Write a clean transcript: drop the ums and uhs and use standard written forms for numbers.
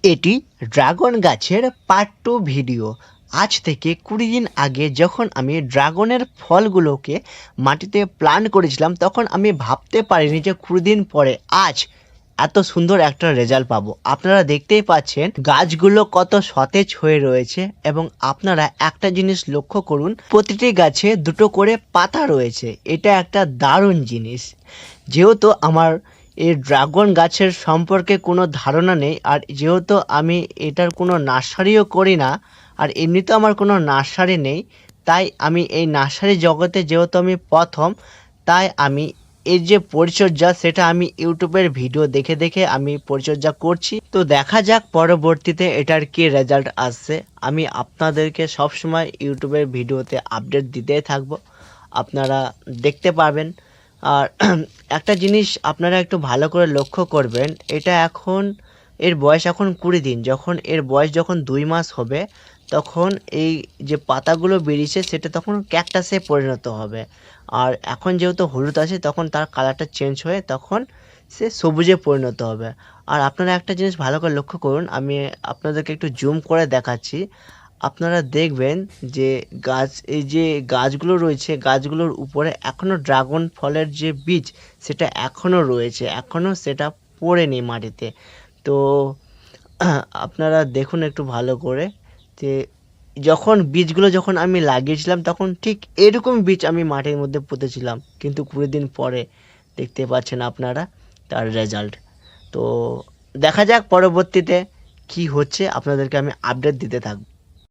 এটি ড্রাগন গাছের part 2 video. আজ থেকে 20 দিন আগে যখন আমি ড্রাগনের ফলগুলোকে মাটিতে প্লান্ট করেছিলাম, তখন আমি ভাবতে পারিনি যে 20 দিন পরে আজ এত সুন্দর একটা রেজাল্ট পাবো। আপনারা দেখতেই পাচ্ছেন গাছগুলো কত সতেজ হয়ে রয়েছে, এবং আপনারা একটা জিনিস লক্ষ্য করুন, প্রতিটি গাছে দুটো করে পাতা রয়েছে। এটা একটা দারুণ জিনিস। যেহেতু আমার এই ড্রাগন গাছের সম্পর্কে কোনো ধারণা নেই, আর যেহেতু আমি এটার কোনো নার্সারিও করি না, আর এমনিতেও আমার কোনো নার্সারি নেই, তাই আমি এই নার্সারি জগতে যেহেতু আমি প্রথম, তাই আমি এর যে পরিচর্যা সেটা আমি ইউটিউবের ভিডিও দেখে দেখে আমি পরিচর্যা করছি। তো দেখা যাক পরবর্তীতে এটার কি রেজাল্ট আসছে। আমি আপনাদেরকে সবসময় ইউটিউবের ভিডিওতে আপডেট দিতেই থাকবো, আপনারা দেখতে পারবেন। আর একটা জিনিস আপনারা একটু ভালো করে লক্ষ্য করবেন, এটা এখন এর বয়স এখন 20 দিন। যখন এর বয়স যখন 2 মাস হবে, তখন এই যে পাতাগুলো বেরিয়েছে সেটা তখন ক্যাকটাসে পরিণত হবে। আর এখন যেহেতু হলুদ আছে, তখন তার কালারটা চেঞ্জ হয়ে তখন সে সবুজে পরিণত হবে। আর আপনারা একটা জিনিস ভালো করে লক্ষ্য করুন, আমি আপনাদেরকে একটু জুম করে দেখাচ্ছি। আপনারা দেখবেন যে এই যে গাছগুলো রয়েছে, গাছগুলোর উপরে এখনও ড্রাগন ফলের যে বীজ সেটা এখনও রয়েছে, এখনও সেটা পড়েনি মাটিতে। তো আপনারা দেখুন একটু ভালো করে যে বীজগুলো যখন আমি লাগিয়েছিলাম, তখন ঠিক এরকম বীজ আমি মাটির মধ্যে পুঁতেছিলাম, কিন্তু 20 দিন পরে দেখতে পাচ্ছেন আপনারা তার রেজাল্ট। তো দেখা যাক পরবর্তীতে কি হচ্ছে, আপনাদেরকে আমি আপডেট দিতে থাকবো।